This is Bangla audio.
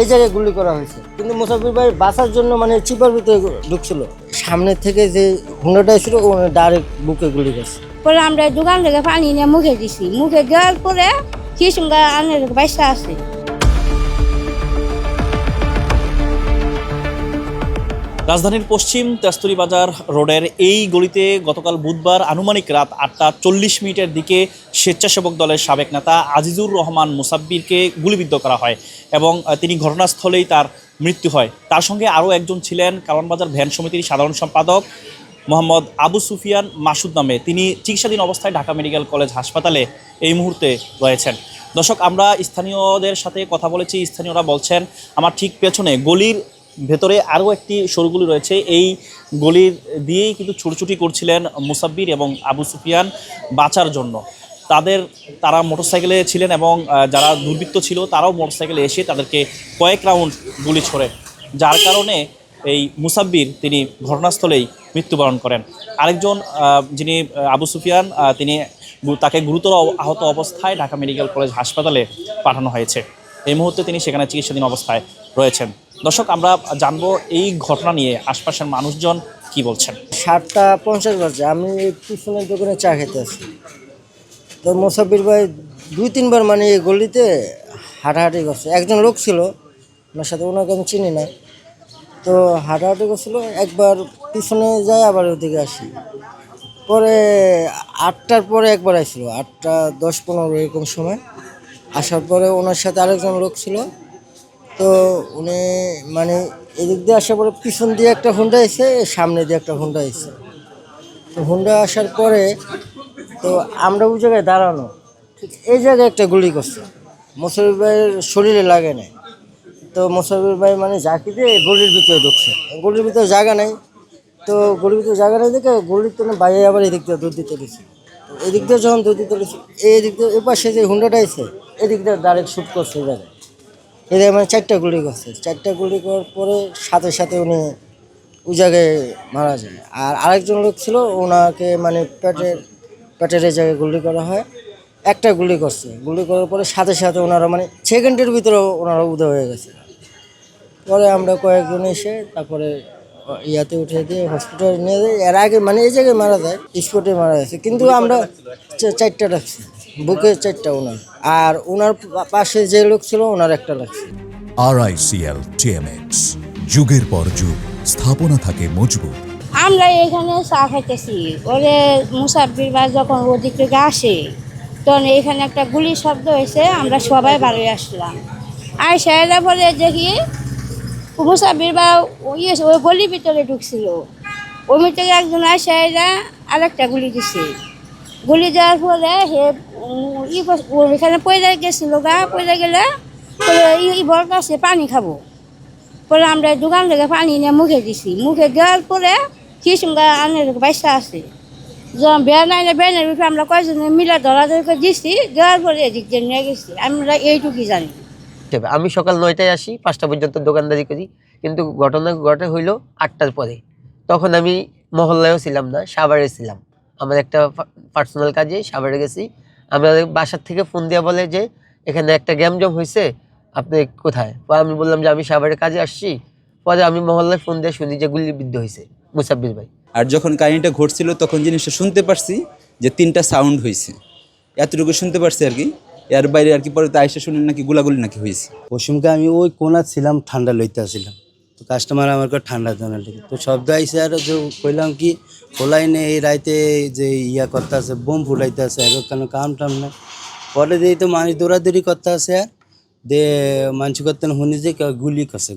এই জায়গায় গুলি করা হয়েছে। কিন্তু মুসাফির ভাই বাঁচার জন্য মানে চিপার ভিতরে ঢুকছিল, সামনে থেকে যে হুন্ডাটা ছিল ও ডাইরেক্ট বুকে গুলি করছে। পরে আমরা দোকান থেকে পানি নিয়ে মুখে দিছি, মুখে দেওয়ার পরে কি সঙ্গে আনের বাইসা আছে। রাজধানীর পশ্চিম তেস্তুরি বাজার রোডের এই গলিতে গতকাল বুধবার আনুমানিক রাত 8:40 দিকে স্বেচ্ছাসেবক দলের সাবেক নেতা আজিজুর রহমান মুসাব্বিরকে গুলিবিদ্ধ করা হয় এবং তিনি ঘটনাস্থলেই তার মৃত্যু হয়। তার সঙ্গে আরও একজন ছিলেন কারওয়ানবাজার ভ্যান সমিতির সাধারণ সম্পাদক মোহাম্মদ আবু সুফিয়ান মাসুদ নামে। তিনি চিকিৎসাধীন অবস্থায় ঢাকা মেডিকেল কলেজ হাসপাতালে এই মুহূর্তে রয়েছেন। দর্শক, আমরা স্থানীয়দের সাথে কথা বলেছি। স্থানীয়রা বলছেন আমার ঠিক পেছনে গলির ভেতরে আরও একটি সরু রয়েছে, এই গলির দিয়েই কিন্তু ছুটোছুটি করছিলেন মুসাব্বির এবং আবু সুফিয়ান বাঁচার জন্য। তারা মোটরসাইকেলে ছিলেন এবং যারা দুর্বৃত্ত ছিল তারাও মোটরসাইকেলে এসে তাদেরকে কয়েক রাউন্ড গুলি ছোড়ে, যার কারণে এই মুসাব্বির তিনি ঘটনাস্থলেই মৃত্যুবরণ করেন। আরেকজন যিনি আবু সুফিয়ান তাকে গুরুতর আহত অবস্থায় ঢাকা মেডিকেল কলেজ হাসপাতালে পাঠানো হয়েছে। এই মুহূর্তে তিনি সেখানে চিকিৎসাধীন অবস্থায় রয়েছেন। দর্শক, আমরা জানবো এই ঘটনা নিয়ে আশপাশের মানুষজন কি বলছেন। 7:50 বাজে, আমি পিছনের দোকানে চা খেতে আসি। তো মুসাফির ভাই 2-3 বার মানে এই গলিতে হাঁটাহাঁটি করছে। একজন লোক ছিল ওনার সাথে, ওনাকে আমি চিনি না। তো হাঁটাহাঁটি করছিল, একবার পিছনে যায় আবার ওদিকে আসি। পরে 8টার পরে একবার আসছিল, 8:10-15 এরকম সময় আসার পরে ওনার সাথে আরেকজন লোক ছিল। তো উনি মানে এদিক দিয়ে আসার পরে পিছন দিয়ে একটা হুন্ডা এসে, সামনে দিয়ে একটা হুন্ডা এসে। তো হুন্ডা আসার পরে তো আমরা ওই জায়গায় দাঁড়ানো, ঠিক এই জায়গায় একটা গুলি করছে। মুসাফির ভাইয়ের শরীরে লাগে নাই। তো মুসাফির ভাই মানে ঝাঁকি দিয়ে গলির ভিতরে ঢুকছে, গলির ভিতরে জায়গা নেই। তো গলির ভিতরে জায়গা নেই দেখে গলির তো বাইরে আবার এদিক দিয়ে দৌড় দিতে গেছে। এদিক দিয়ে যখন দৌড় দিতে গেছে, এই দিক দিয়ে এর পাশে যে হুন্ডাটা এসে এদিক দিয়ে ডাইরেক্ট শ্যুট করছে এই জায়গায়। এদের মানে 4টা গুলি করছে। 4টা গুলি করার পরে সাথে সাথে উনি ওই জায়গায় মারা যায়। আর আরেকজন লোক ছিল, ওনাকে মানে পেটের এই জায়গায় গুলি করা হয়। একটা গুলি করছে, গুলি করার পরে সাথে সাথে ওনারা মানে সেকেন্ডের ভিতরে ওনারা উদয় হয়ে গেছে। পরে আমরা কয়েকজন এসে তারপরে ইয়াতে উঠে দিয়ে হসপিটালে নিয়ে যাই। এর আগে মানে এই জায়গায় মারা যায়, স্পটে মারা গেছে। কিন্তু আমরা 4টা রাখছি, বুকে 4টা ওনার, আর ওনার পাশে যে লোক ছিল ওনার একটা লাগছে। RICL TMX, যুগের পর যুগ স্থাপনা থাকে মজবুত। আমরা এখানে চা খাইতেছি, ওরে মুসাফির ভাই যখন ওদিক থেকে আসে তখন এখানে একটা গুলির শব্দ হয়েছে। আমরা সবাই বাড়ি আসলাম, আর সেটা বলে দেখি মুসাফির ভাই ওই গলির ভিতরে ঢুকছিল। ওই ভিতরে একজন আসে আরেকটা গুলি দিছে। গুলি দেওয়ার ফলে এখানে পয়লা গেছিল, পয়লা গেলে বড় কাছে পানি খাবো। পরে আমরা দোকান থেকে পানি নিয়ে মুখে দিছি, মুখে দেওয়ার পরে কি সঙ্গে আনের বাইসা আছে। যখন বেড় নাই না, বেড়ের উঠে আমরা কয়েকজনে মিলে ধরাধরি দিচ্ছি, দেওয়ার পরে এদিক দিয়ে নিয়ে গেছি। আমরা এইটুকুই জানি। আমি সকাল 9টায় আসি, 5টা পর্যন্ত দোকানদারি করি। কিন্তু ঘটনা ঘটে হইলো 8টার পরে। তখন আমি মহল্লায়ও ছিলাম না, সাভারে ছিলাম। আমার একটা পার্সোনাল কাজে সাভারে গেছি। আমাদের বাসার থেকে ফোন দেওয়া বলে যে এখানে একটা গ্যামজম হয়েছে, আপনি কোথায়? আমি বললাম যে আমি সাভারে কাজে আসছি। পরে আমি মহল্লায় ফোন দিয়ে শুনি যে গুলিবিদ্ধ হয়েছে মুসাব্বির ভাই। আর যখন কাহিনিটা ঘটছিল তখন জিনিসটা শুনতে পারছি যে 3টা সাউন্ড হয়েছে, এতটুকু শুনতে পারছি আর কি। এর বাইরে আর কি পরে তো আইসা শুনেন নাকি গোলাগুলি নাকি হয়েছে। পশ্চিমকে আমি ওই কোনা ছিলাম, ঠান্ডা লইতে আসছিলাম। তো কাস্টমার আমার কাছে ঠান্ডা জানার লেগে তো শব্দ আইসে, আর যে কইলাম কি খোলাই নেই এই রাইতে যে ইয়া করতে আছে, বোম ফুটাইতে আছে, কেন কাম টাম না। পরে দিয়ে তো মানুষ দৌড়াদৌড়ি করতে আছে, আর দে মানুষ করতে শুনি যে গুলি করছে।